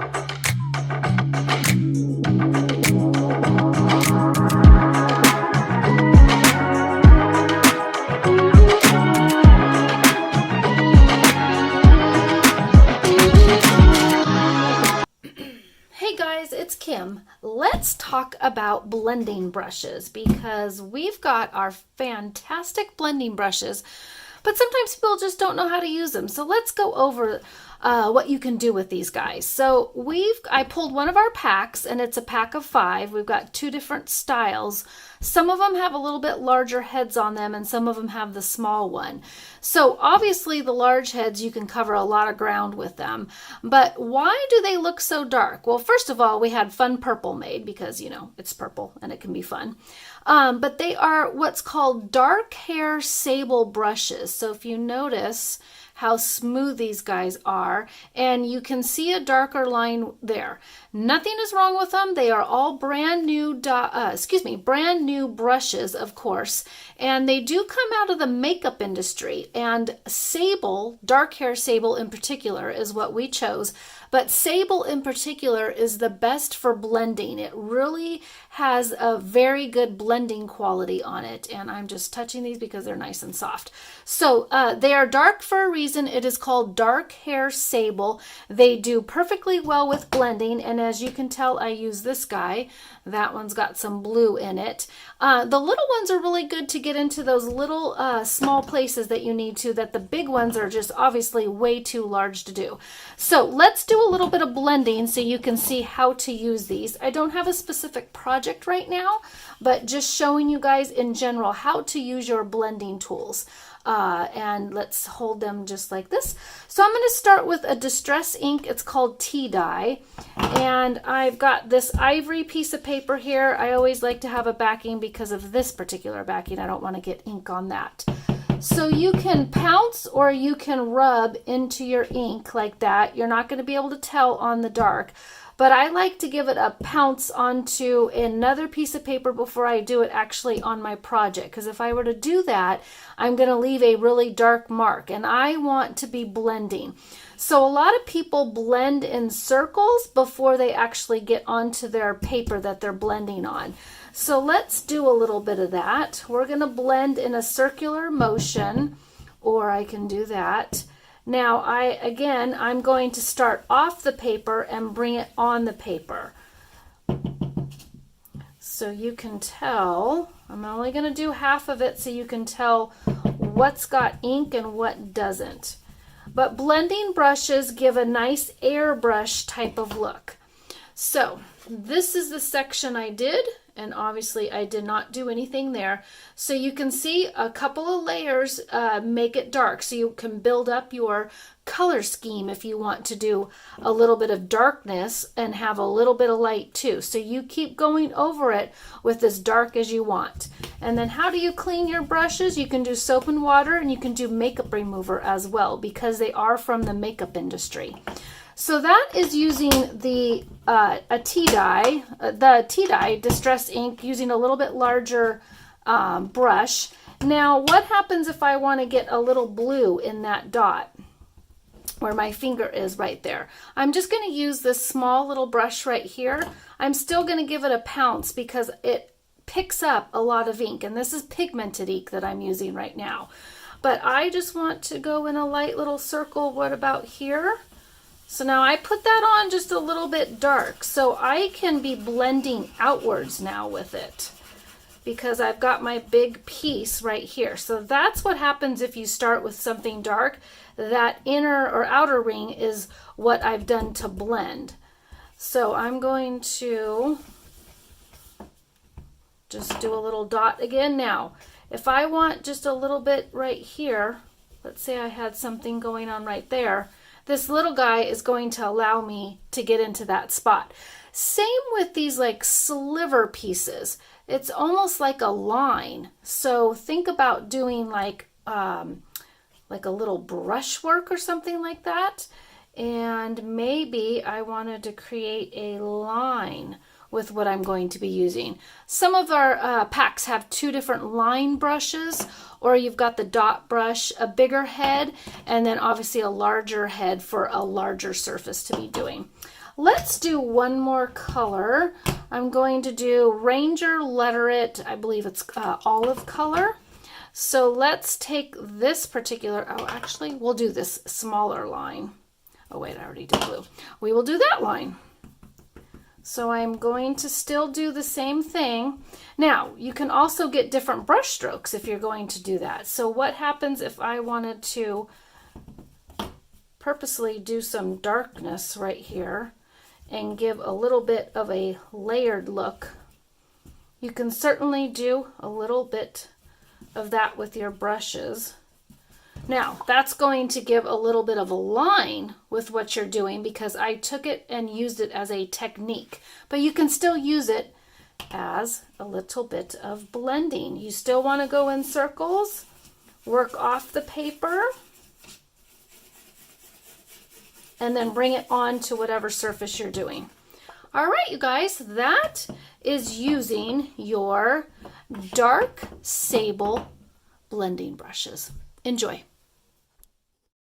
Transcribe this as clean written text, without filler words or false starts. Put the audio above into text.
Hey guys, it's Kim. Let's talk about blending brushes because we've got our fantastic blending brushes, but sometimes people just don't know how to use them. So let's go over what you can do with these guys. So I pulled one of our packs, and it's a pack of 5. We've got 2 different styles. Some of them have a little bit larger heads on them, and some of them have the small one. So obviously the large heads, you can cover a lot of ground with them. But why do they look so dark? Well, first of all, we had fun purple made because, you know, it's purple and it can be fun. But they are what's called dark hair sable brushes. So if you notice how smooth these guys are, and you can see a darker line there. Nothing is wrong with them. They are all brand new brushes, of course, and they do come out of the makeup industry. And sable, dark hair sable in particular, is what we chose. But sable in particular is the best for blending. It really has a very good blending quality on it. And I'm just touching these because they're nice and soft. So they are dark for a reason. It is called dark hair sable. They do perfectly well with blending. And as you can tell, I use this guy. That one's got some blue in it. The little ones are really good to get into those little small places that you need to, that the big ones are just obviously way too large to do. So let's do a little bit of blending so you can see how to use these. I don't have a specific project right now, but just showing you guys in general how to use your blending tools. And let's hold them just like this. So I'm going to start with a distress ink. It's called tea dye, and I've got this ivory piece of paper here. I always like to have a backing because of this particular backing. I don't want to get ink on that. So you can pounce or you can rub into your ink like that. You're not going to be able to tell on the dark, but I like to give it a pounce onto another piece of paper before I do it actually on my project, because if I were to do that, I'm going to leave a really dark mark, and I want to be blending. So a lot of people blend in circles before they actually get onto their paper that they're blending on. So let's do a little bit of that. We're going to blend in a circular motion, or I can do that. Now, I'm going to start off the paper and bring it on the paper. So you can tell, I'm only going to do half of it so you can tell what's got ink and what doesn't. But blending brushes give a nice airbrush type of look. So this is the section I did, and obviously I did not do anything there. So you can see a couple of layers make it dark, so you can build up your color scheme if you want to do a little bit of darkness and have a little bit of light too. So you keep going over it with as dark as you want. And then how do you clean your brushes? You can do soap and water, and you can do makeup remover as well, because they are from the makeup industry. So that is using the tea dye distress ink, using a little bit larger brush. Now, what happens if I want to get a little blue in that dot where my finger is right there? I'm just going to use this small little brush right here. I'm still going to give it a pounce because it picks up a lot of ink, and this is pigmented ink that I'm using right now. But I just want to go in a light little circle. What about here? So now I put that on just a little bit dark, so I can be blending outwards now with it because I've got my big piece right here. So that's what happens if you start with something dark. That inner or outer ring is what I've done to blend. So I'm going to just do a little dot again. Now, if I want just a little bit right here, let's say I had something going on right there, this little guy is going to allow me to get into that spot. Same with these like sliver pieces. It's almost like a line. So think about doing like a little brushwork or something like that. And maybe I wanted to create a line with what I'm going to be using. Some of our packs have 2 different line brushes, or you've got the dot brush, a bigger head, and then obviously a larger head for a larger surface to be doing. Let's do one more color. I'm going to do Ranger Letterit, I believe it's olive color. So let's take this particular, oh, actually, we'll do this smaller line. Oh, wait, I already did blue. We will do that line. So I'm going to still do the same thing. Now, you can also get different brush strokes if you're going to do that. So what happens if I wanted to purposely do some darkness right here and give a little bit of a layered look? You can certainly do a little bit of that with your brushes. Now, that's going to give a little bit of a line with what you're doing because I took it and used it as a technique, but you can still use it as a little bit of blending. You still want to go in circles, work off the paper, and then bring it on to whatever surface you're doing. All right, you guys, that is using your dark sable blending brushes. Enjoy.